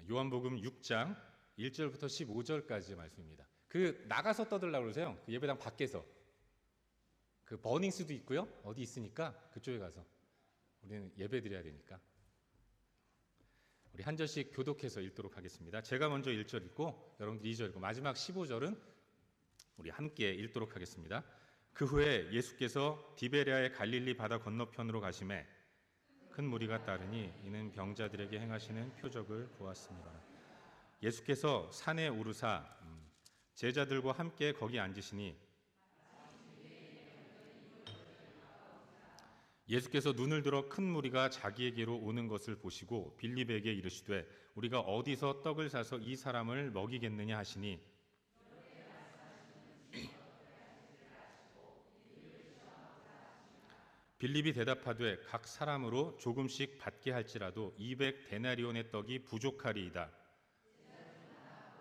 요한복음 6장 1절부터 15절까지의 말씀입니다. 나가서 떠들라고 그러세요. 그 예배당 밖에서. 그 버닝스도 있고요. 어디 있으니까 그쪽에 가서 우리는 예배 드려야 되니까. 우리 한 절씩 교독해서 읽도록 하겠습니다. 제가 먼저 1절 읽고 여러분들 2절 읽고 마지막 15절은 우리 함께 읽도록 하겠습니다. 그 후에 예수께서 디베랴의 갈릴리 바다 건너편으로 가시매 큰 무리가 따르니 이는 병자들에게 행하시는 표적을 보았습니다. 예수께서 산에 오르사 제자들과 함께 거기 앉으시니 예수께서 눈을 들어 큰 무리가 자기에게로 오는 것을 보시고 빌립에게 이르시되 우리가 어디서 떡을 사서 이 사람을 먹이겠느냐 하시니 빌립이 대답하되 각 사람으로 조금씩 받게 할지라도 200데나리온의 떡이 부족하리이다.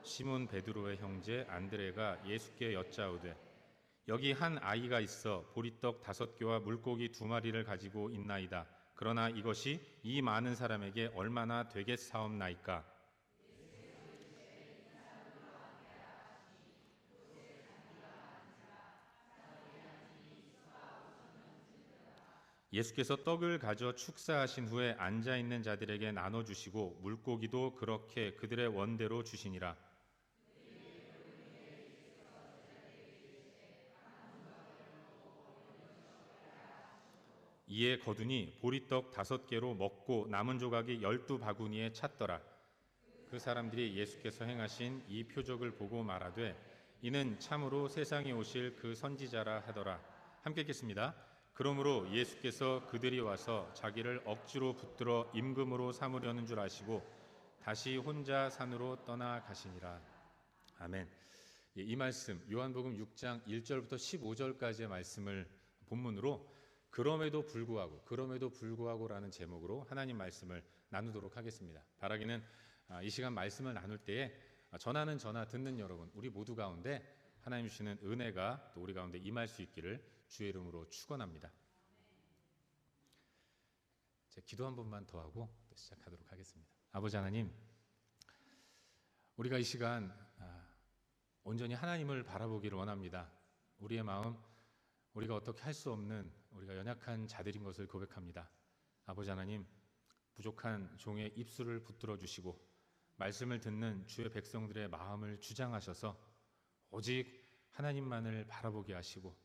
시몬 베드로의 형제 안드레가 예수께 여짜오되 여기 한 아이가 있어 보리떡 5개와 물고기 2마리를 가지고 있나이다. 그러나 이것이 이 많은 사람에게 얼마나 되겠사옵나이까? 예수께서 떡을 가져 축사하신 후에 앉아있는 자들에게 나눠주시고 물고기도 그렇게 그들의 원대로 주시니라. 이에 거두니 보리떡 5개로 먹고 남은 조각이 12바구니에 찼더라. 그 사람들이 예수께서 행하신 이 표적을 보고 말하되 이는 참으로 세상에 오실 그 선지자라 하더라. 함께 읽겠습니다. 그러므로 예수께서 그들이 와서 자기를 억지로 붙들어 임금으로 삼으려는 줄 아시고 다시 혼자 산으로 떠나가시니라. 아멘. 이 말씀 요한복음 6장 1절부터 15절까지의 말씀을 본문으로 그럼에도 불구하고라는 제목으로 하나님 말씀을 나누도록 하겠습니다. 바라기는 이 시간 말씀을 나눌 때에 전하는 전하 듣는 여러분 우리 모두 가운데 하나님 주시는 은혜가 또 우리 가운데 임할 수 있기를 주의 이름으로 축원합니다. 제가 기도 한 번만 더 하고 또 시작하도록 하겠습니다. 아버지 하나님, 우리가 이 시간 온전히 하나님을 바라보기를 원합니다. 우리의 마음, 우리가 어떻게 할 수 없는 우리가 연약한 자들인 것을 고백합니다. 아버지 하나님, 부족한 종의 입술을 붙들어 주시고 말씀을 듣는 주의 백성들의 마음을 주장하셔서 오직 하나님만을 바라보게 하시고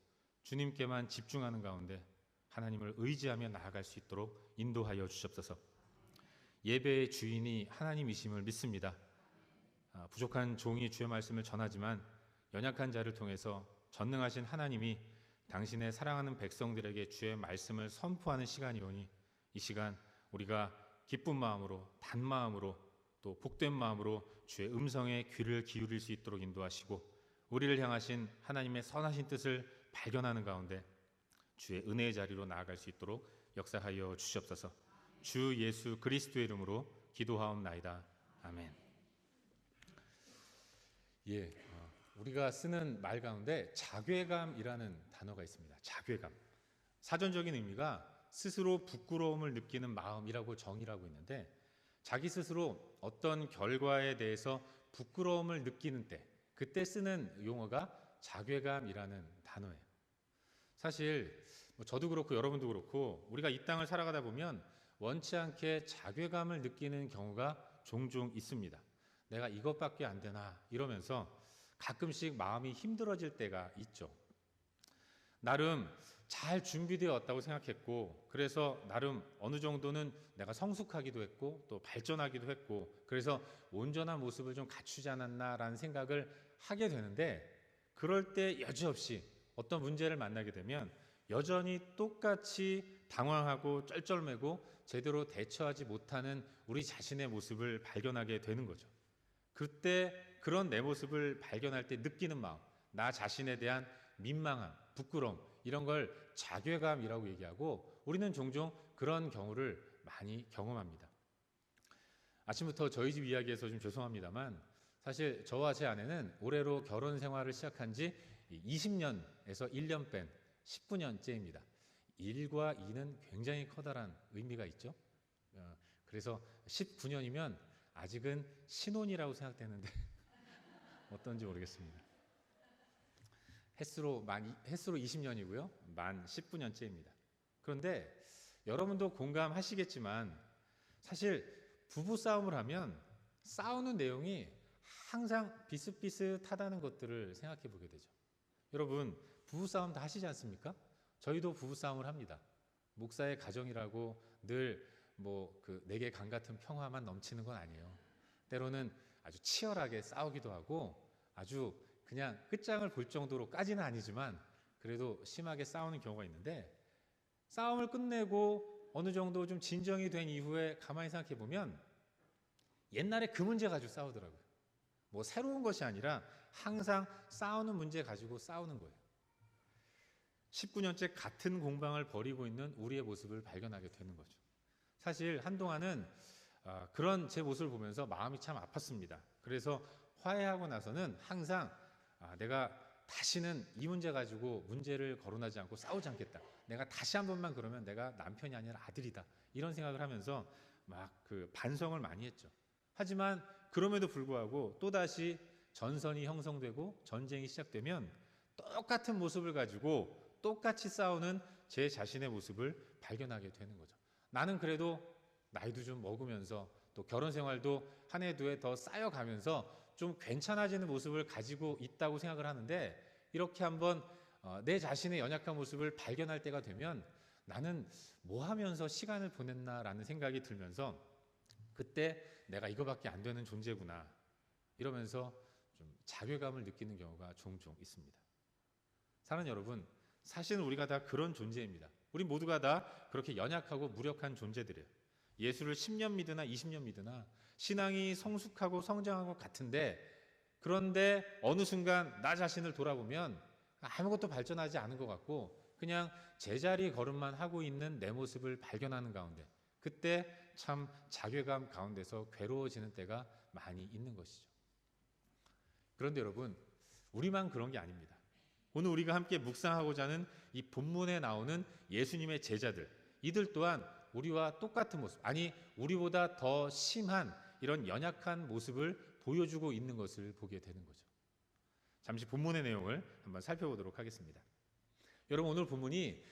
주님께만 집중하는 가운데 하나님을 의지하며 나아갈 수 있도록 인도하여 주시옵소서. 예배의 주인이 하나님이심을 믿습니다. 부족한 종이 주의 말씀을 전하지만 연약한 자를 통해서 전능하신 하나님이 당신의 사랑하는 백성들에게 주의 말씀을 선포하는 시간이오니 이 시간 우리가 기쁜 마음으로 단 마음으로 또 복된 마음으로 주의 음성에 귀를 기울일 수 있도록 인도하시고 우리를 향하신 하나님의 선하신 뜻을 발견하는 가운데 주의 은혜의 자리로 나아갈 수 있도록 역사하여 주시옵소서. 주 예수 그리스도의 이름으로 기도하옵나이다. 아멘. 우리가 쓰는 말 가운데 자괴감이라는 단어가 있습니다. 자괴감. 사전적인 의미가 스스로 부끄러움을 느끼는 마음이라고 정의하고 있는데 자기 스스로 어떤 결과에 대해서 부끄러움을 느끼는 때 그때 쓰는 용어가 자괴감이라는 단어예요. 사실 저도 그렇고 여러분도 그렇고 우리가 이 땅을 살아가다 보면 원치 않게 자괴감을 느끼는 경우가 종종 있습니다. 내가 이것밖에 안 되나 이러면서 가끔씩 마음이 힘들어질 때가 있죠. 나름 잘 준비되어 왔다고 생각했고 그래서 나름 어느 정도는 내가 성숙하기도 했고 또 발전하기도 했고 그래서 온전한 모습을 좀 갖추지 않았나라는 생각을 하게 되는데 그럴 때 여지없이 어떤 문제를 만나게 되면 여전히 똑같이 당황하고 쩔쩔매고 제대로 대처하지 못하는 우리 자신의 모습을 발견하게 되는 거죠. 그때 그런 내 모습을 발견할 때 느끼는 마음, 나 자신에 대한 민망함, 부끄러움 이런 걸 자괴감이라고 얘기하고 우리는 종종 그런 경우를 많이 경험합니다. 아침부터 저희 집 이야기해서 좀 죄송합니다만 사실 저와 제 아내는 올해로 결혼 생활을 시작한 지 20년에서 1년 뺀 19년째입니다. 1과 2는 굉장히 커다란 의미가 있죠. 그래서 19년이면 아직은 신혼이라고 생각되는데 어떤지 모르겠습니다. 햇수로 20년이고요. 만 19년째입니다. 그런데 여러분도 공감하시겠지만 사실 부부 싸움을 하면 싸우는 내용이 항상 비슷비슷하다는 것들을 생각해 보게 되죠. 여러분 부부 싸움 다 하시지 않습니까? 저희도 부부 싸움을 합니다. 목사의 가정이라고 늘 내계 강 같은 평화만 넘치는 건 아니에요. 때로는 아주 치열하게 싸우기도 하고 아주 그냥 끝장을 볼 정도로까지는 아니지만 그래도 심하게 싸우는 경우가 있는데, 싸움을 끝내고 어느 정도 좀 진정이 된 이후에 가만히 생각해 보면 옛날에 그 문제 가지고 싸우더라고요. 새로운 것이 아니라 항상 싸우는 문제 가지고 싸우는 거예요. 19년째 같은 공방을 벌이고 있는 우리의 모습을 발견하게 되는 거죠. 사실 한동안은 그런 제 모습을 보면서 마음이 참 아팠습니다. 그래서 화해하고 나서는 항상 내가 다시는 이 문제 가지고 문제를 거론하지 않고 싸우지 않겠다. 내가 다시 한 번만 그러면 내가 남편이 아니라 아들이다. 이런 생각을 하면서 막 반성을 많이 했죠. 하지만 그럼에도 불구하고 또다시 전선이 형성되고 전쟁이 시작되면 똑같은 모습을 가지고 똑같이 싸우는 제 자신의 모습을 발견하게 되는 거죠. 나는 그래도 나이도 좀 먹으면서 또 결혼 생활도 한 해 두 해 더 쌓여가면서 좀 괜찮아지는 모습을 가지고 있다고 생각을 하는데, 이렇게 한번 내 자신의 연약한 모습을 발견할 때가 되면 나는 뭐 하면서 시간을 보냈나라는 생각이 들면서 그때 내가 이거밖에 안 되는 존재구나 이러면서 좀 자괴감을 느끼는 경우가 종종 있습니다. 사랑하는 여러분, 사실은 우리가 다 그런 존재입니다. 우리 모두가 다 그렇게 연약하고 무력한 존재들이에요. 예수를 10년 믿으나 20년 믿으나 신앙이 성숙하고 성장하고 같은데, 그런데 어느 순간 나 자신을 돌아보면 아무것도 발전하지 않은 것 같고 그냥 제자리 걸음만 하고 있는 내 모습을 발견하는 가운데, 그때 참 자괴감 가운데서 괴로워지는 때가 많이 있는 것이죠. 그런데 여러분, 우리만 그런 게 아닙니다. 오늘 우리가 함께 묵상하고자 하는 이 본문에 나오는 예수님의 제자들, 이들 또한 우리와 똑같은 모습, 아니 우리보다 더 심한 이런 연약한 모습을 보여주고 있는 것을 보게 되는 거죠. 잠시 본문의 내용을 한번 살펴보도록 하겠습니다. 여러분, 오늘 본문이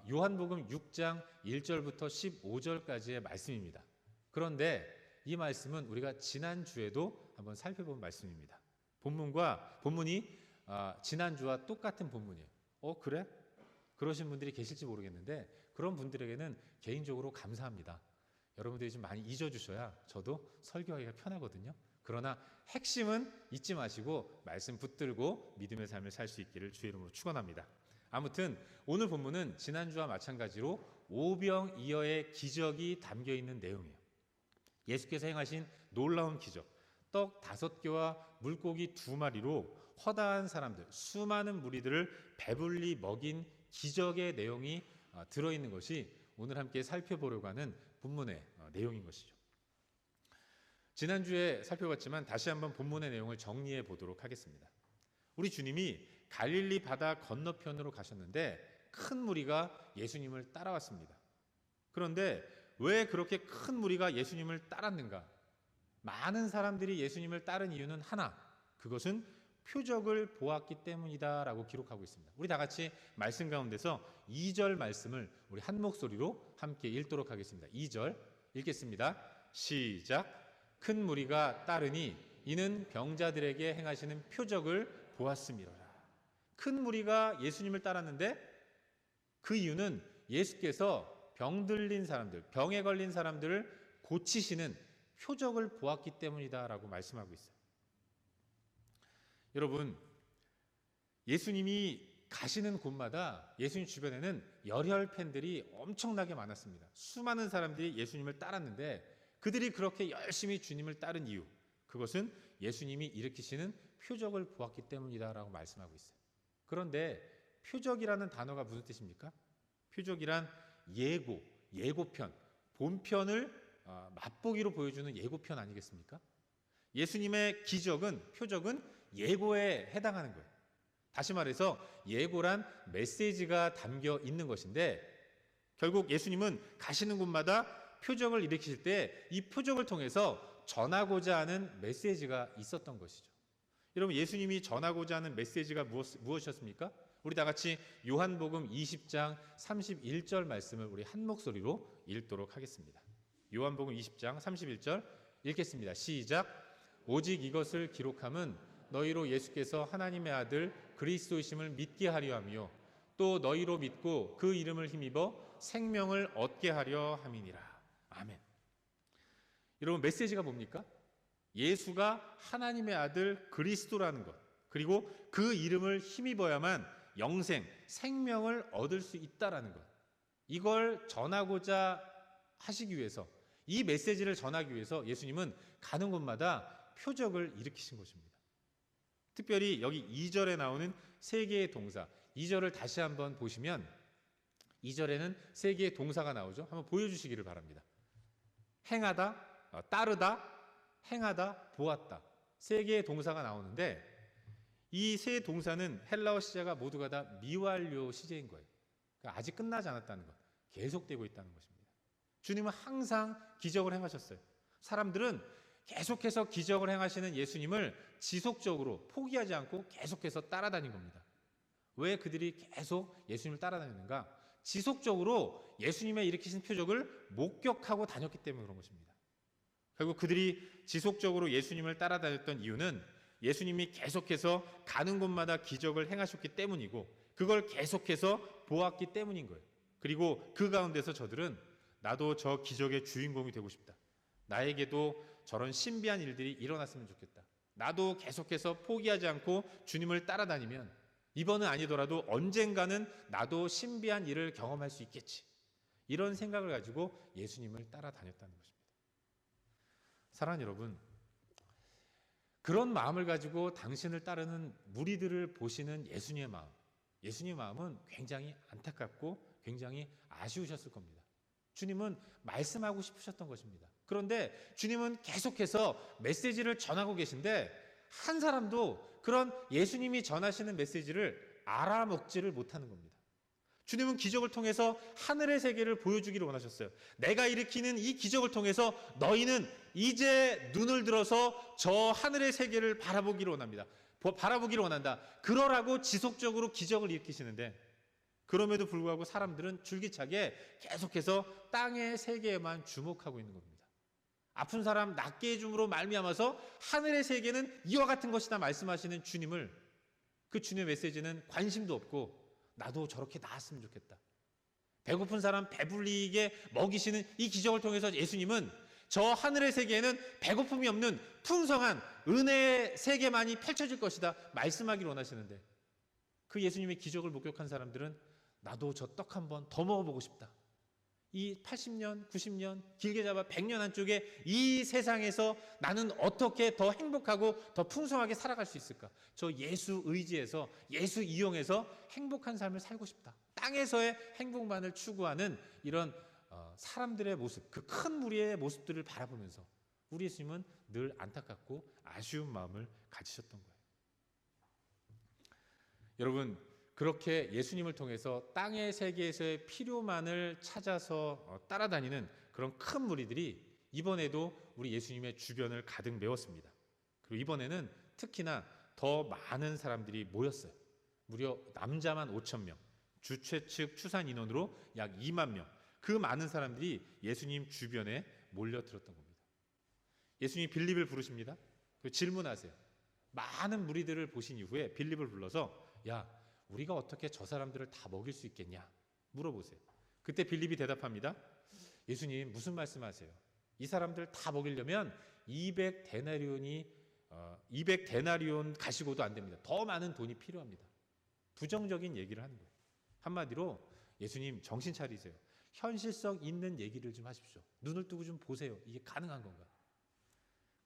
요한복음 6장 1절부터 15절까지의 말씀입니다. 그런데 이 말씀은 우리가 지난주에도 한번 살펴본 말씀입니다. 본문이 지난주와 똑같은 본문이에요. 그래? 그러신 분들이 계실지 모르겠는데 그런 분들에게는 개인적으로 감사합니다. 여러분들이 좀 많이 잊어주셔야 저도 설교하기가 편하거든요. 그러나 핵심은 잊지 마시고 말씀 붙들고 믿음의 삶을 살 수 있기를 주의 이름으로 축원합니다. 아무튼 오늘 본문은 지난주와 마찬가지로 오병이어의 기적이 담겨있는 내용이에요. 예수께서 행하신 놀라운 기적, 떡 5개와 물고기 2마리로 허다한 사람들, 수많은 무리들을 배불리 먹인 기적의 내용이 들어있는 것이 오늘 함께 살펴보려고 하는 본문의 내용인 것이죠. 지난주에 살펴봤지만 다시 한번 본문의 내용을 정리해 보도록 하겠습니다. 우리 주님이 갈릴리 바다 건너편으로 가셨는데 큰 무리가 예수님을 따라왔습니다. 그런데 왜 그렇게 큰 무리가 예수님을 따랐는가? 많은 사람들이 예수님을 따른 이유는 하나, 그것은 표적을 보았기 때문이다 라고 기록하고 있습니다. 우리 다 같이 말씀 가운데서 2절 말씀을 우리 한 목소리로 함께 읽도록 하겠습니다. 2절 읽겠습니다. 시작. 큰 무리가 따르니 이는 병자들에게 행하시는 표적을 보았음이로라. 큰 무리가 예수님을 따랐는데 그 이유는 예수께서 병들린 사람들, 병에 걸린 사람들을 고치시는 표적을 보았기 때문이다 라고 말씀하고 있어요. 여러분, 예수님이 가시는 곳마다 예수님 주변에는 열혈 팬들이 엄청나게 많았습니다. 수많은 사람들이 예수님을 따랐는데 그들이 그렇게 열심히 주님을 따른 이유, 그것은 예수님이 일으키시는 표적을 보았기 때문이다 라고 말씀하고 있어요. 그런데 표적이라는 단어가 무슨 뜻입니까? 표적이란 예고편, 본편을 맛보기로 보여주는 예고편 아니겠습니까? 예수님의 표적은 예고에 해당하는 거예요. 다시 말해서 예고란 메시지가 담겨 있는 것인데, 결국 예수님은 가시는 곳마다 표적을 일으키실 때 이 표적을 통해서 전하고자 하는 메시지가 있었던 것이죠. 여러분, 예수님이 전하고자 하는 메시지가 무엇이었습니까? 우리 다 같이 요한복음 20장 31절 말씀을 우리 한 목소리로 읽도록 하겠습니다. 요한복음 20장 31절 읽겠습니다. 시작. 오직 이것을 기록함은 너희로 예수께서 하나님의 아들 그리스도이심을 믿게 하려 하며 또 너희로 믿고 그 이름을 힘입어 생명을 얻게 하려 함이니라. 아멘. 여러분, 메시지가 뭡니까? 예수가 하나님의 아들 그리스도라는 것, 그리고 그 이름을 힘입어야만 영생, 생명을 얻을 수 있다라는 것, 이걸 전하고자 하시기 위해서, 이 메시지를 전하기 위해서 예수님은 가는 곳마다 표적을 일으키신 것입니다. 특별히 여기 2절에 나오는 세 개의 동사, 2절을 다시 한번 보시면 2절에는 세 개의 동사가 나오죠. 한번 보여주시기를 바랍니다. 행하다, 따르다, 행하다, 보았다. 세 개의 동사가 나오는데 이 세 동사는 헬라어 시제가 모두가 다 미완료 시제인 거예요. 그러니까 아직 끝나지 않았다는 것, 계속되고 있다는 것입니다. 주님은 항상 기적을 행하셨어요. 사람들은 계속해서 기적을 행하시는 예수님을 지속적으로 포기하지 않고 계속해서 따라다닌 겁니다. 왜 그들이 계속 예수님을 따라다녔는가? 지속적으로 예수님의 일으키신 표적을 목격하고 다녔기 때문에 그런 것입니다. 결국 그들이 지속적으로 예수님을 따라다녔던 이유는 예수님이 계속해서 가는 곳마다 기적을 행하셨기 때문이고 그걸 계속해서 보았기 때문인 거예요. 그리고 그 가운데서 저들은 나도 저 기적의 주인공이 되고 싶다. 나에게도 저런 신비한 일들이 일어났으면 좋겠다. 나도 계속해서 포기하지 않고 주님을 따라다니면 이번은 아니더라도 언젠가는 나도 신비한 일을 경험할 수 있겠지. 이런 생각을 가지고 예수님을 따라다녔다는 것입니다. 사랑하는 여러분, 그런 마음을 가지고 당신을 따르는 무리들을 보시는 예수님의 마음, 예수님의 마음은 굉장히 안타깝고 굉장히 아쉬우셨을 겁니다. 주님은 말씀하고 싶으셨던 것입니다. 그런데 주님은 계속해서 메시지를 전하고 계신데 한 사람도 그런 예수님이 전하시는 메시지를 알아먹지를 못하는 겁니다. 주님은 기적을 통해서 하늘의 세계를 보여주기를 원하셨어요. 내가 일으키는 이 기적을 통해서 너희는 이제 눈을 들어서 저 하늘의 세계를 바라보기를 원합니다. 바라보기를 원한다. 그러라고 지속적으로 기적을 일으키시는데 그럼에도 불구하고 사람들은 줄기차게 계속해서 땅의 세계에만 주목하고 있는 겁니다. 아픈 사람 낫게 해줌으로 말미암아서 하늘의 세계는 이와 같은 것이다 말씀하시는 주님을, 그 주님의 메시지는 관심도 없고 나도 저렇게 나았으면 좋겠다. 배고픈 사람 배불리게 먹이시는 이 기적을 통해서 예수님은 저 하늘의 세계에는 배고픔이 없는 풍성한 은혜의 세계만이 펼쳐질 것이다 말씀하기를 원하시는데 그 예수님의 기적을 목격한 사람들은 나도 저 떡 한 번 더 먹어보고 싶다. 이 80년, 90년, 길게 잡아 100년 안쪽에 이 세상에서 나는 어떻게 더 행복하고 더 풍성하게 살아갈 수 있을까? 저 예수 의지해서, 예수 이용해서 행복한 삶을 살고 싶다. 땅에서의 행복만을 추구하는 이런 사람들의 모습, 그 큰 무리의 모습들을 바라보면서 우리 예수님은 늘 안타깝고 아쉬운 마음을 가지셨던 거예요. 여러분, 그렇게 예수님을 통해서 땅의 세계에서의 필요만을 찾아서 따라다니는 그런 큰 무리들이 이번에도 우리 예수님의 주변을 가득 메웠습니다. 그리고 이번에는 특히나 더 많은 사람들이 모였어요. 무려 남자만 5,000명, 주 최측 추산 인원으로 약 2만 명, 그 많은 사람들이 예수님 주변에 몰려들었던 겁니다. 예수님이 빌립을 부르십니다. 그리고 질문하세요. 많은 무리들을 보신 이후에 빌립을 불러서 야, 우리가 어떻게 저 사람들을 다 먹일 수 있겠냐 물어보세요. 그때 빌립이 대답합니다. 예수님 무슨 말씀하세요? 이 사람들 다 먹이려면 200데나리온 가시고도 안 됩니다. 더 많은 돈이 필요합니다. 부정적인 얘기를 하는 거예요. 한마디로 예수님 정신 차리세요. 현실성 있는 얘기를 좀 하십시오. 눈을 뜨고 좀 보세요. 이게 가능한 건가?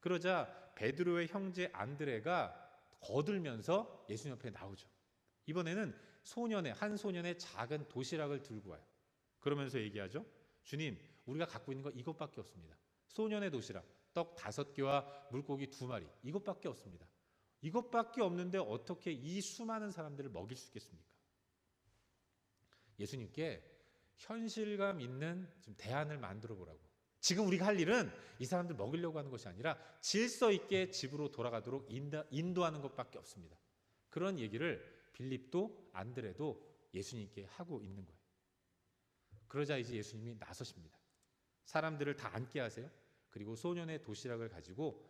그러자 베드로의 형제 안드레가 거들면서 예수님 옆에 나오죠. 이번에는 한 소년의 작은 도시락을 들고 와요. 그러면서 얘기하죠. 주님, 우리가 갖고 있는 거 이것밖에 없습니다. 소년의 도시락, 떡 5개와 물고기 2마리, 이것밖에 없습니다. 이것밖에 없는데 어떻게 이 수많은 사람들을 먹일 수 있겠습니까? 예수님께 현실감 있는 좀 대안을 만들어 보라고, 지금 우리가 할 일은 이 사람들 먹이려고 하는 것이 아니라 질서 있게 집으로 돌아가도록 인도하는 것밖에 없습니다. 그런 얘기를 빌립도 안드레도 예수님께 하고 있는 거예요. 그러자 이제 예수님이 나서십니다. 사람들을 다 앉게 하세요. 그리고 소년의 도시락을 가지고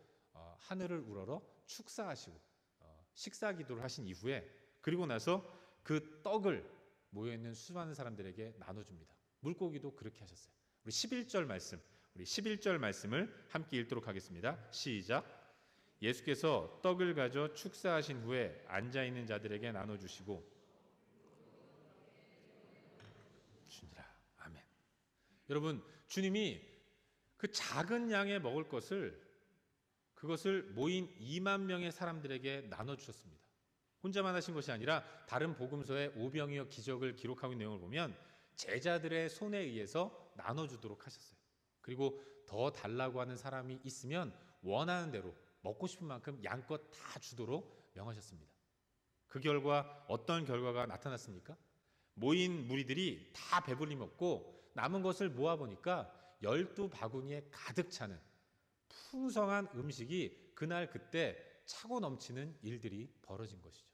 하늘을 우러러 축사하시고 식사 기도를 하신 이후에, 그리고 나서 그 떡을 모여있는 수많은 사람들에게 나눠줍니다. 물고기도 그렇게 하셨어요. 우리 11절 말씀을 함께 읽도록 하겠습니다. 시작. 예수께서 떡을 가져 축사하신 후에 앉아있는 자들에게 나눠주시고 주니라. 아멘. 여러분, 주님이 그 작은 양의 먹을 그것을 모인 2만 명의 사람들에게 나눠주셨습니다. 혼자만 하신 것이 아니라 다른 복음서의 오병이어 기적을 기록하고 있는 내용을 보면 제자들의 손에 의해서 나눠주도록 하셨어요. 그리고 더 달라고 하는 사람이 있으면 원하는 대로 먹고 싶은 만큼 양껏 다 주도록 명하셨습니다. 그 결과 어떤 결과가 나타났습니까? 모인 무리들이 다 배불리 먹고 남은 것을 모아보니까 12바구니에 가득 차는 풍성한 음식이 그날 그때 차고 넘치는 일들이 벌어진 것이죠.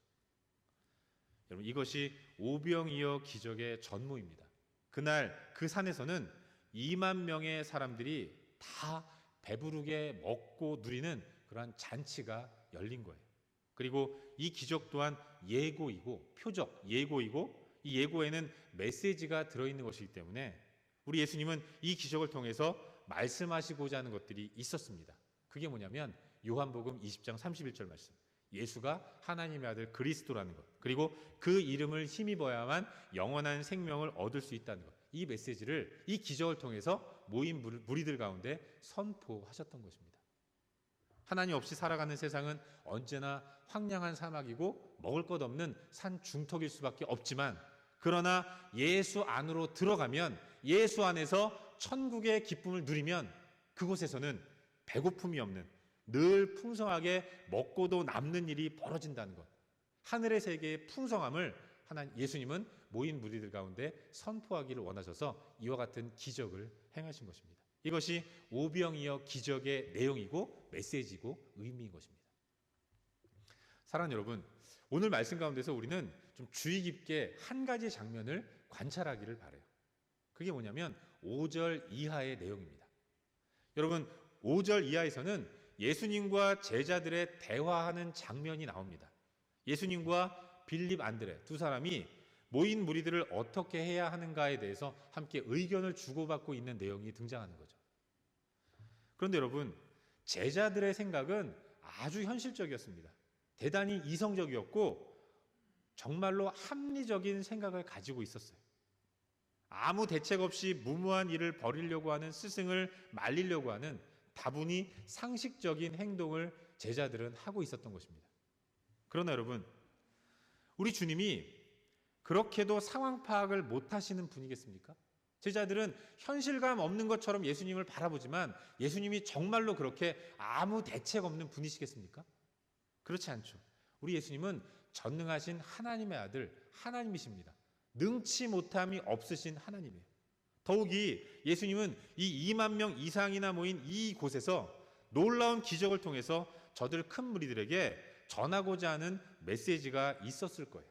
여러분, 이것이 오병이어 기적의 전모입니다. 그날 그 산에서는 2만 명의 사람들이 다 배부르게 먹고 누리는 그러한 잔치가 열린 거예요. 그리고 이 기적 또한 예고이고 표적, 예고이고 이 예고에는 메시지가 들어있는 것이기 때문에 우리 예수님은 이 기적을 통해서 말씀하시고자 하는 것들이 있었습니다. 그게 뭐냐면 요한복음 20장 31절 말씀, 예수가 하나님의 아들 그리스도라는 것, 그리고 그 이름을 힘입어야만 영원한 생명을 얻을 수 있다는 것, 이 메시지를 이 기적을 통해서 모인 무리들 가운데 선포하셨던 것입니다. 하나님 없이 살아가는 세상은 언제나 황량한 사막이고 먹을 것 없는 산 중턱일 수밖에 없지만, 그러나 예수 안으로 들어가면, 예수 안에서 천국의 기쁨을 누리면 그곳에서는 배고픔이 없는, 늘 풍성하게 먹고도 남는 일이 벌어진다는 것, 하늘의 세계의 풍성함을 예수님은 모인 무리들 가운데 선포하기를 원하셔서 이와 같은 기적을 행하신 것입니다. 이것이 오병이어 기적의 내용이고 메시지고 의미인 것입니다. 사랑하는 여러분, 오늘 말씀 가운데서 우리는 좀 주의 깊게 한 가지 장면을 관찰하기를 바라요. 그게 뭐냐면 5절 이하의 내용입니다. 여러분, 5절 이하에서는 예수님과 제자들의 대화하는 장면이 나옵니다. 예수님과 빌립, 안드레 두 사람이 모인 무리들을 어떻게 해야 하는가에 대해서 함께 의견을 주고받고 있는 내용이 등장하는 거죠. 그런데 여러분, 제자들의 생각은 아주 현실적이었습니다. 대단히 이성적이었고 정말로 합리적인 생각을 가지고 있었어요. 아무 대책 없이 무모한 일을 벌이려고 하는 스승을 말리려고 하는 다분히 상식적인 행동을 제자들은 하고 있었던 것입니다. 그러나 여러분, 우리 주님이 그렇게도 상황 파악을 못하시는 분이겠습니까? 제자들은 현실감 없는 것처럼 예수님을 바라보지만 예수님이 정말로 그렇게 아무 대책 없는 분이시겠습니까? 그렇지 않죠. 우리 예수님은 전능하신 하나님의 아들, 하나님이십니다. 능치 못함이 없으신 하나님이에요. 더욱이 예수님은 이 2만 명 이상이나 모인 이 곳에서 놀라운 기적을 통해서 저들 큰 무리들에게 전하고자 하는 메시지가 있었을 거예요.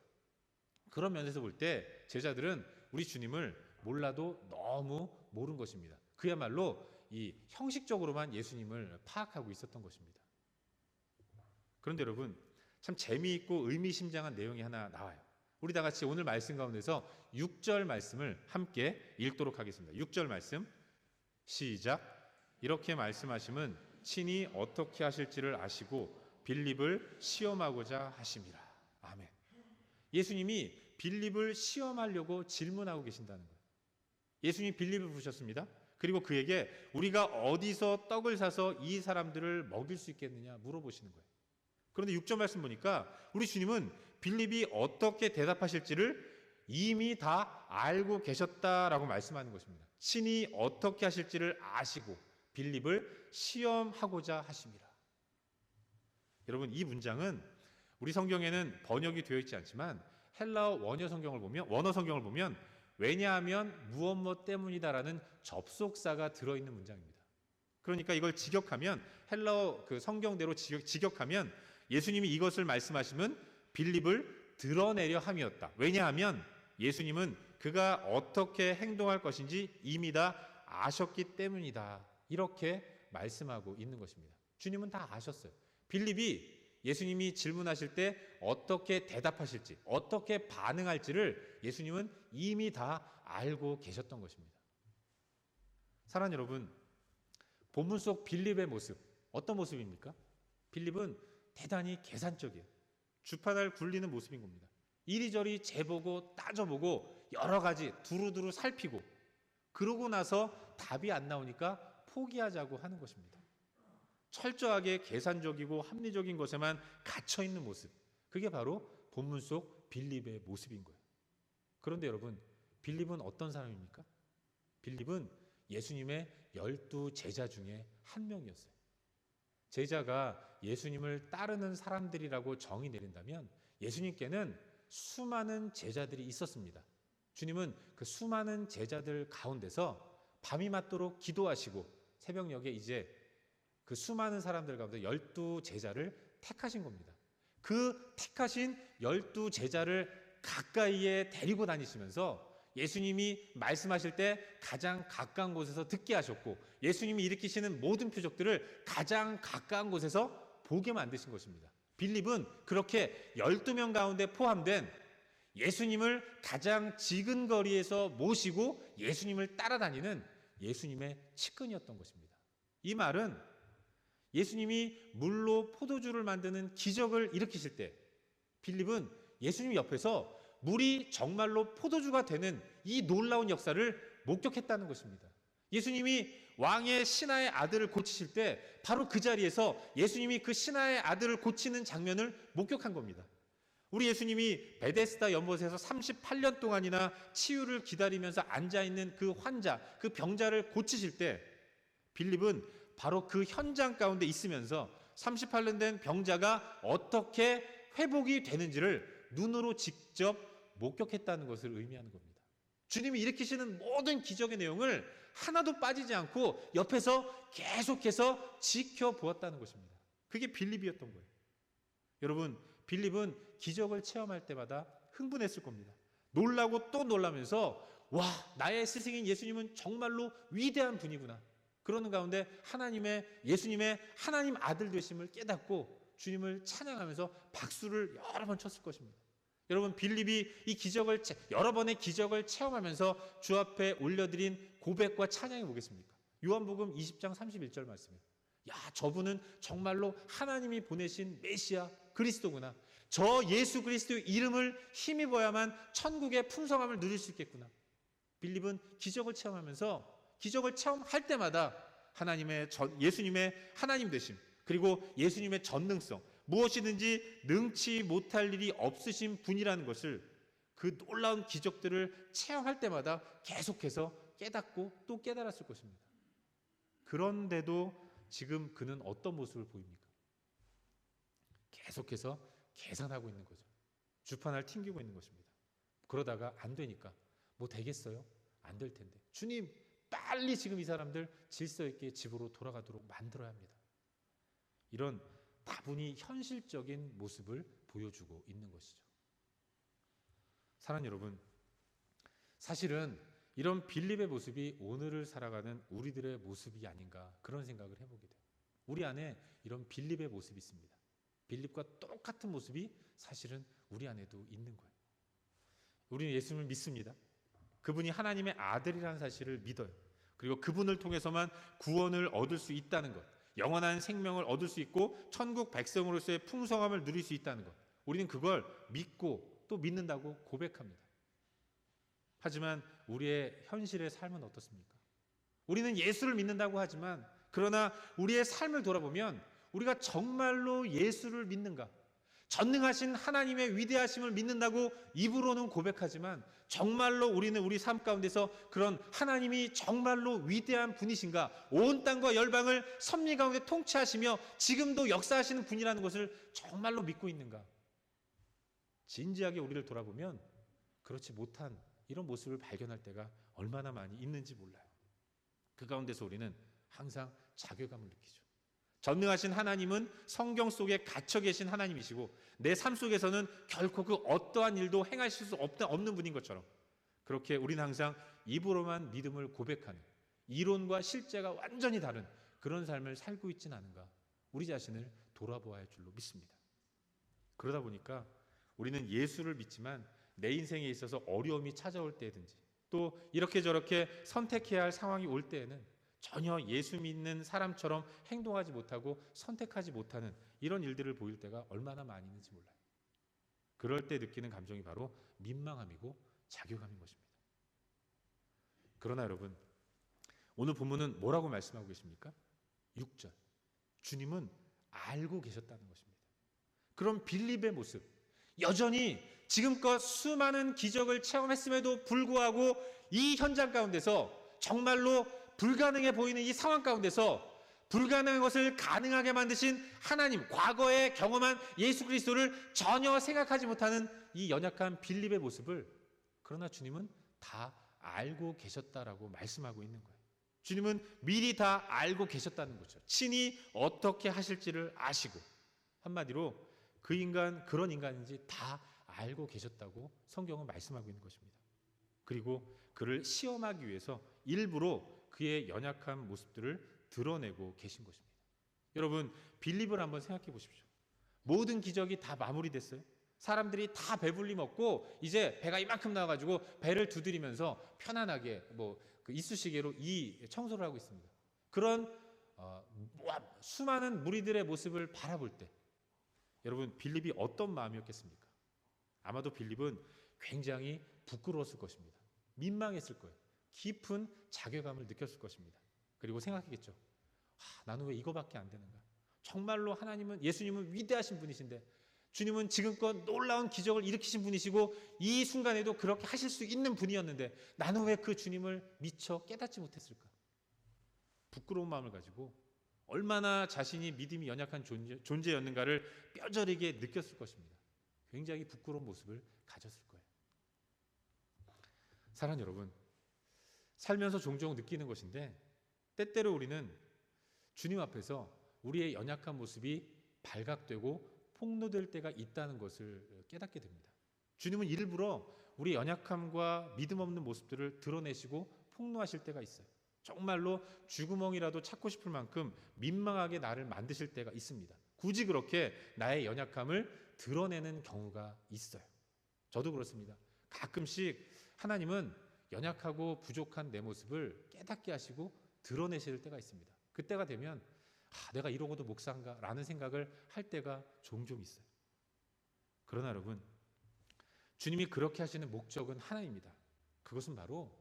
그런 면에서 볼 때 제자들은 우리 주님을 몰라도 너무 모른 것입니다. 그야말로 이 형식적으로만 예수님을 파악하고 있었던 것입니다. 그런데 여러분, 참 재미있고 의미심장한 내용이 하나 나와요. 우리 다 같이 오늘 말씀 가운데서 6절 말씀을 함께 읽도록 하겠습니다. 6절 말씀 시작. 이렇게 말씀하심은 친히 어떻게 하실지를 아시고 빌립을 시험하고자 하심이라. 아멘. 예수님이 빌립을 시험하려고 질문하고 계신다는 거예요. 예수님이 빌립을 부르셨습니다. 그리고 그에게 우리가 어디서 떡을 사서 이 사람들을 먹일 수 있겠느냐 물어보시는 거예요. 그런데 6절 말씀 보니까 우리 주님은 빌립이 어떻게 대답하실지를 이미 다 알고 계셨다라고 말씀하는 것입니다. 친히 어떻게 하실지를 아시고 빌립을 시험하고자 하심이라. 여러분, 이 문장은 우리 성경에는 번역이 되어 있지 않지만 헬라어 원어 성경을 보면 왜냐하면 무엇 때문이다라는 접속사가 들어있는 문장입니다. 그러니까 이걸 직역하면, 헬라어 그 성경대로 직역하면 예수님이 이것을 말씀하시면 빌립을 드러내려 함이었다. 왜냐하면 예수님은 그가 어떻게 행동할 것인지 이미 다 아셨기 때문이다. 이렇게 말씀하고 있는 것입니다. 주님은 다 아셨어요. 빌립이 예수님이 질문하실 때 어떻게 대답하실지, 어떻게 반응할지를 예수님은 이미 다 알고 계셨던 것입니다. 사랑하는 여러분, 본문 속 빌립의 모습, 어떤 모습입니까? 빌립은 대단히 계산적이에요. 주판을 굴리는 모습인 겁니다. 이리저리 재보고 따져보고 여러 가지 두루두루 살피고, 그러고 나서 답이 안 나오니까 포기하자고 하는 것입니다. 철저하게 계산적이고 합리적인 것에만 갇혀있는 모습, 그게 바로 본문 속 빌립의 모습인 거예요. 그런데 여러분, 빌립은 어떤 사람입니까? 빌립은 예수님의 12 제자 중에 한 명이었어요. 제자가 예수님을 따르는 사람들이라고 정의 내린다면 예수님께는 수많은 제자들이 있었습니다. 주님은 그 수많은 제자들 가운데서 밤이 맞도록 기도하시고 새벽녘에 이제 그 수많은 사람들 가운데 12 제자를 택하신 겁니다. 그 택하신 12 제자를 가까이에 데리고 다니시면서 예수님이 말씀하실 때 가장 가까운 곳에서 듣게 하셨고, 예수님이 일으키시는 모든 표적들을 가장 가까운 곳에서 보게 만드신 것입니다. 빌립은 그렇게 12명 가운데 포함된 예수님을 가장 지근 거리에서 모시고 예수님을 따라다니는 예수님의 측근이었던 것입니다. 이 말은 예수님이 물로 포도주를 만드는 기적을 일으키실 때 빌립은 예수님 옆에서 물이 정말로 포도주가 되는 이 놀라운 역사를 목격했다는 것입니다. 예수님이 왕의 신하의 아들을 고치실 때 바로 그 자리에서 예수님이 그 신하의 아들을 고치는 장면을 목격한 겁니다. 우리 예수님이 베데스다 연못에서 38년 동안이나 치유를 기다리면서 앉아있는 그 환자, 그 병자를 고치실 때 빌립은 바로 그 현장 가운데 있으면서 38년 된 병자가 어떻게 회복이 되는지를 눈으로 직접 목격했다는 것을 의미하는 겁니다. 주님이 일으키시는 모든 기적의 내용을 하나도 빠지지 않고 옆에서 계속해서 지켜보았다는 것입니다. 그게 빌립이었던 거예요. 여러분, 빌립은 기적을 체험할 때마다 흥분했을 겁니다. 놀라고 또 놀라면서 와, 나의 스승인 예수님은 정말로 위대한 분이구나. 그러는 가운데 예수님의 하나님 아들 되심을 깨닫고 주님을 찬양하면서 박수를 여러 번 쳤을 것입니다. 여러분, 빌립이 여러 번의 기적을 체험하면서 주 앞에 올려드린 고백과 찬양이 뭐겠습니까? 요한복음 20장 31절 말씀이에요. 야, 저분은 정말로 하나님이 보내신 메시아 그리스도구나. 저 예수 그리스도의 이름을 힘입어야만 천국의 풍성함을 누릴 수 있겠구나. 빌립은 기적을 체험하면서 기적을 체험할 때마다 예수님의 하나님 되심, 그리고 예수님의 전능성, 무엇이든지 능치 못할 일이 없으신 분이라는 것을 그 놀라운 기적들을 체험할 때마다 계속해서 깨닫고 또 깨달았을 것입니다. 그런데도 지금 그는 어떤 모습을 보입니까? 계속해서 계산하고 있는 거죠. 주판을 튕기고 있는 것입니다. 그러다가 안 되니까 뭐 되겠어요? 안 될 텐데. 주님, 빨리 지금 이 사람들 질서 있게 집으로 돌아가도록 만들어야 합니다. 이런 다분히 현실적인 모습을 보여주고 있는 것이죠. 사랑하는 여러분, 사실은 이런 빌립의 모습이 오늘을 살아가는 우리들의 모습이 아닌가 그런 생각을 해보게 돼요. 우리 안에 이런 빌립의 모습이 있습니다. 빌립과 똑같은 모습이 사실은 우리 안에도 있는 거예요. 우리는 예수님을 믿습니다. 그분이 하나님의 아들이라는 사실을 믿어요. 그리고 그분을 통해서만 구원을 얻을 수 있다는 것, 영원한 생명을 얻을 수 있고 천국 백성으로서의 풍성함을 누릴 수 있다는 것, 우리는 그걸 믿고 또 믿는다고 고백합니다. 하지만 우리의 현실의 삶은 어떻습니까? 우리는 예수를 믿는다고 하지만 그러나 우리의 삶을 돌아보면 우리가 정말로 예수를 믿는가? 전능하신 하나님의 위대하심을 믿는다고 입으로는 고백하지만 정말로 우리는 우리 삶 가운데서 그런 하나님이 정말로 위대한 분이신가, 온 땅과 열방을 섭리 가운데 통치하시며 지금도 역사하시는 분이라는 것을 정말로 믿고 있는가? 진지하게 우리를 돌아보면 그렇지 못한 이런 모습을 발견할 때가 얼마나 많이 있는지 몰라요. 그 가운데서 우리는 항상 자괴감을 느끼죠. 전능하신 하나님은 성경 속에 갇혀 계신 하나님이시고 내 삶 속에서는 결코 그 어떠한 일도 행하실 수 없는 분인 것처럼 그렇게 우리는 항상 입으로만 믿음을 고백하는 이론과 실제가 완전히 다른 그런 삶을 살고 있지는 않은가 우리 자신을 돌아보아야 할 줄로 믿습니다. 그러다 보니까 우리는 예수를 믿지만 내 인생에 있어서 어려움이 찾아올 때든지 또 이렇게 저렇게 선택해야 할 상황이 올 때에는 전혀 예수 믿는 사람처럼 행동하지 못하고 선택하지 못하는 이런 일들을 보일 때가 얼마나 많이 있는지 몰라요. 그럴 때 느끼는 감정이 바로 민망함이고 자괴감인 것입니다. 그러나 여러분, 오늘 본문은 뭐라고 말씀하고 계십니까? 6절. 주님은 알고 계셨다는 것입니다. 그럼 빌립의 모습, 여전히 지금껏 수많은 기적을 체험했음에도 불구하고 이 현장 가운데서 정말로 불가능해 보이는 이 상황 가운데서 불가능한 것을 가능하게 만드신 하나님, 과거에 경험한 예수 그리스도를 전혀 생각하지 못하는 이 연약한 빌립의 모습을 그러나 주님은 다 알고 계셨다라고 말씀하고 있는 거예요. 주님은 미리 다 알고 계셨다는 거죠. 친히 어떻게 하실지를 아시고 한마디로 그런 인간인지 다 알고 계셨다고 성경은 말씀하고 있는 것입니다. 그리고 그를 시험하기 위해서 일부러 그의 연약한 모습들을 드러내고 계신 것입니다. 여러분, 빌립을 한번 생각해 보십시오. 모든 기적이 다 마무리됐어요. 사람들이 다 배불리 먹고 이제 배가 이만큼 나와가지고 배를 두드리면서 편안하게 그 이쑤시개로 이 청소를 하고 있습니다. 그런 수많은 무리들의 모습을 바라볼 때 여러분, 빌립이 어떤 마음이었겠습니까? 아마도 빌립은 굉장히 부끄러웠을 것입니다. 민망했을 거예요. 깊은 자괴감을 느꼈을 것입니다. 그리고 생각했겠죠. 나는 왜 이거밖에 안 되는가? 정말로 예수님은 위대하신 분이신데 주님은 지금껏 놀라운 기적을 일으키신 분이시고 이 순간에도 그렇게 하실 수 있는 분이었는데 나는 왜 그 주님을 미처 깨닫지 못했을까? 부끄러운 마음을 가지고 얼마나 자신이 믿음이 연약한 존재였는가를 뼈저리게 느꼈을 것입니다. 굉장히 부끄러운 모습을 가졌을 거예요. 사랑하는 여러분, 살면서 종종 느끼는 것인데 때때로 우리는 주님 앞에서 우리의 연약한 모습이 발각되고 폭로될 때가 있다는 것을 깨닫게 됩니다. 주님은 일부러 우리의 연약함과 믿음 없는 모습들을 드러내시고 폭로하실 때가 있어요. 정말로 쥐구멍이라도 찾고 싶을 만큼 민망하게 나를 만드실 때가 있습니다. 굳이 그렇게 나의 연약함을 드러내는 경우가 있어요. 저도 그렇습니다. 가끔씩 하나님은 연약하고 부족한 내 모습을 깨닫게 하시고 드러내실 때가 있습니다. 그때가 되면 내가 이러고도 목사인가 라는 생각을 할 때가 종종 있어요. 그러나 여러분, 주님이 그렇게 하시는 목적은 하나입니다. 그것은 바로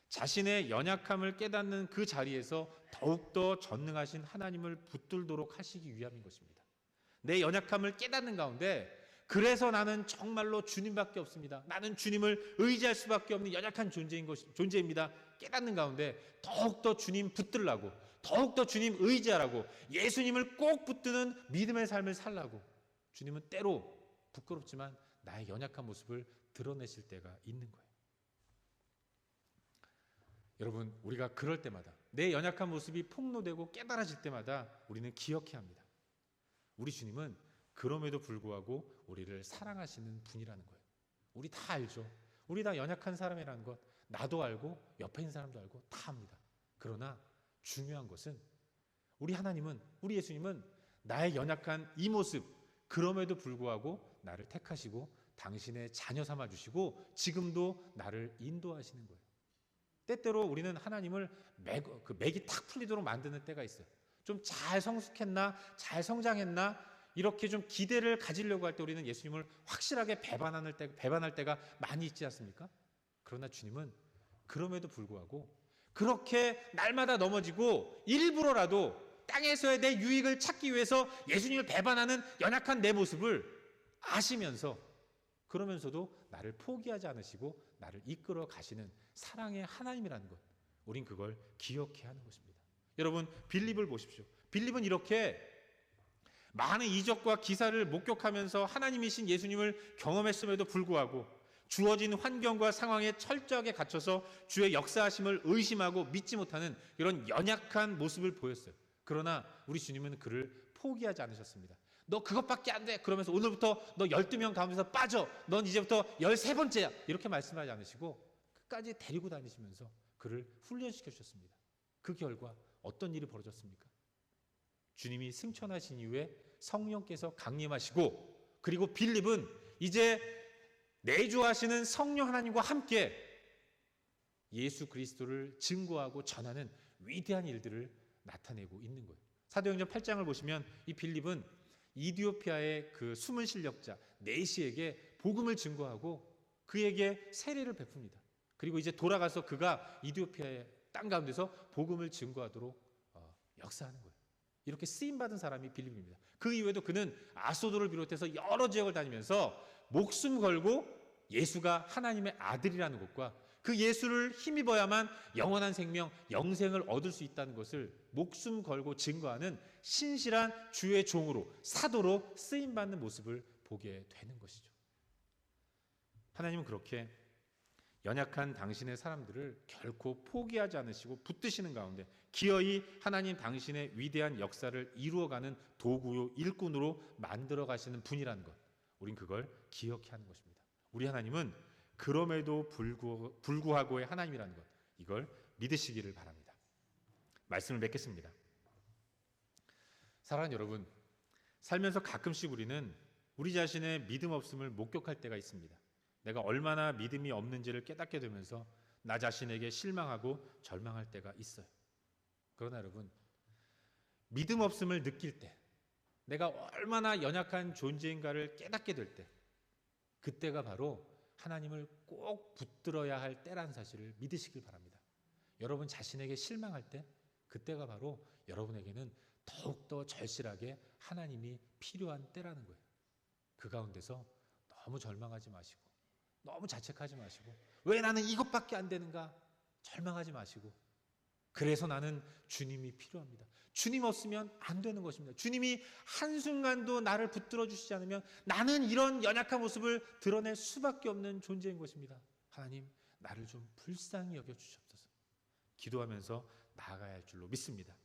자신의 연약함을 깨닫는 그 자리에서 더욱더 전능하신 하나님을 붙들도록 하시기 위함인 것입니다. 내 연약함을 깨닫는 가운데 그래서 나는 정말로 주님밖에 없습니다. 나는 주님을 의지할 수밖에 없는 연약한 존재입니다. 깨닫는 가운데 더욱더 주님 붙들라고, 더욱더 주님 의지하라고, 예수님을 꼭 붙드는 믿음의 삶을 살라고 주님은 때로 부끄럽지만 나의 연약한 모습을 드러내실 때가 있는 거예요. 여러분, 우리가 그럴 때마다 내 연약한 모습이 폭로되고 깨달아질 때마다 우리는 기억해야 합니다. 우리 주님은 그럼에도 불구하고 우리를 사랑하시는 분이라는 거예요. 우리 다 알죠. 우리 다 연약한 사람이라는 것 나도 알고 옆에 있는 사람도 알고 다 압니다. 그러나 중요한 것은 우리 하나님은, 우리 예수님은 나의 연약한 이 모습 그럼에도 불구하고 나를 택하시고 당신의 자녀 삼아주시고 지금도 나를 인도하시는 거예요. 때때로 우리는 하나님을 맥이 탁 풀리도록 만드는 때가 있어요. 좀 잘 성숙했나, 잘 성장했나 이렇게 좀 기대를 가지려고 할 때 우리는 예수님을 확실하게 배반할 때가 많이 있지 않습니까? 그러나 주님은 그럼에도 불구하고 그렇게 날마다 넘어지고 일부러라도 땅에서의 내 유익을 찾기 위해서 예수님을 배반하는 연약한 내 모습을 아시면서 그러면서도 나를 포기하지 않으시고 나를 이끌어 가시는 사랑의 하나님이라는 것, 우린 그걸 기억해야 하는 것입니다. 여러분, 빌립을 보십시오. 빌립은 이렇게 많은 이적과 기사를 목격하면서 하나님이신 예수님을 경험했음에도 불구하고 주어진 환경과 상황에 철저하게 갇혀서 주의 역사하심을 의심하고 믿지 못하는 이런 연약한 모습을 보였어요. 그러나 우리 주님은 그를 포기하지 않으셨습니다. 너 그것밖에 안 돼. 그러면서 오늘부터 너 12명 가운데서 빠져. 넌 이제부터 13번째야. 이렇게 말씀하지 않으시고 끝까지 데리고 다니시면서 그를 훈련시켜 주셨습니다. 그 결과 어떤 일이 벌어졌습니까? 주님이 승천하신 이후에 성령께서 강림하시고, 그리고 빌립은 이제 내주하시는 성령 하나님과 함께 예수 그리스도를 증거하고 전하는 위대한 일들을 나타내고 있는 거예요. 사도행전 8장을 보시면 이 빌립은 이디오피아의 그 숨은 실력자 네시에게 복음을 증거하고 그에게 세례를 베풉니다. 그리고 이제 돌아가서 그가 이디오피아의 땅 가운데서 복음을 증거하도록 역사하는 거예요. 이렇게 쓰임받은 사람이 빌립입니다. 그 이후에도 그는 아소도를 비롯해서 여러 지역을 다니면서 목숨 걸고 예수가 하나님의 아들이라는 것과 그 예수를 힘입어야만 영원한 생명, 영생을 얻을 수 있다는 것을 목숨 걸고 증거하는 신실한 주의 종으로, 사도로 쓰임받는 모습을 보게 되는 것이죠. 하나님은 그렇게 연약한 당신의 사람들을 결코 포기하지 않으시고 붙드시는 가운데 기어이 하나님 당신의 위대한 역사를 이루어가는 도구요 일꾼으로 만들어 가시는 분이라는 것, 우린 그걸 기억해야 하는 것입니다. 우리 하나님은 그럼에도 불구하고의 하나님이라는 것, 이걸 믿으시기를 바랍니다. 말씀을 맺겠습니다. 사랑하는 여러분, 살면서 가끔씩 우리는 우리 자신의 믿음 없음을 목격할 때가 있습니다. 내가 얼마나 믿음이 없는지를 깨닫게 되면서 나 자신에게 실망하고 절망할 때가 있어요. 그러나 여러분, 믿음 없음을 느낄 때, 내가 얼마나 연약한 존재인가를 깨닫게 될 때, 그때가 바로 하나님을 꼭 붙들어야 할 때라는 사실을 믿으시길 바랍니다. 여러분 자신에게 실망할 때, 그때가 바로 여러분에게는 더욱더 절실하게 하나님이 필요한 때라는 거예요. 그 가운데서 너무 절망하지 마시고, 너무 자책하지 마시고, 왜 나는 이것밖에 안 되는가 절망하지 마시고, 그래서 나는 주님이 필요합니다. 주님 없으면 안 되는 것입니다. 주님이 한순간도 나를 붙들어 주시지 않으면 나는 이런 연약한 모습을 드러낼 수밖에 없는 존재인 것입니다. 하나님, 나를 좀 불쌍히 여겨 주시옵소서. 기도하면서 나아가야 할 줄로 믿습니다.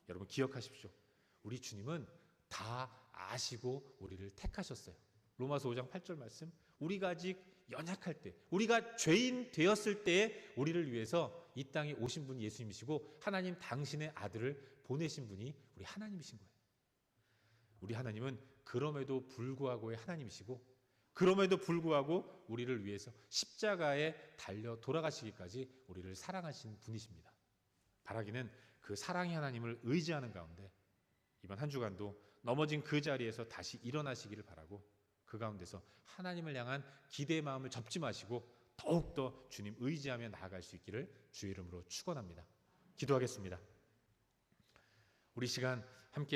여러분 기억하십시오. 우리 주님은 다 아시고 우리를 택하셨어요. 로마서 5장 8절 말씀, 우리가 아직 연약할 때, 우리가 죄인 되었을 때에 우리를 위해서 이 땅에 오신 분이 예수님이시고 하나님 당신의 아들을 보내신 분이 우리 하나님이신 거예요. 우리 하나님은 그럼에도 불구하고의 하나님이시고, 그럼에도 불구하고 우리를 위해서 십자가에 달려 돌아가시기까지 우리를 사랑하신 분이십니다. 바라기는 그 사랑의 하나님을 의지하는 가운데 이번 한 주간도 넘어진 그 자리에서 다시 일어나시기를 바라고, 그 가운데서 하나님을 향한 기대의 마음을 접지 마시고 더욱더 주님 의지하며 나아갈 수 있기를 주의 이름으로 축원합니다. 기도하겠습니다. 우리 시간 함께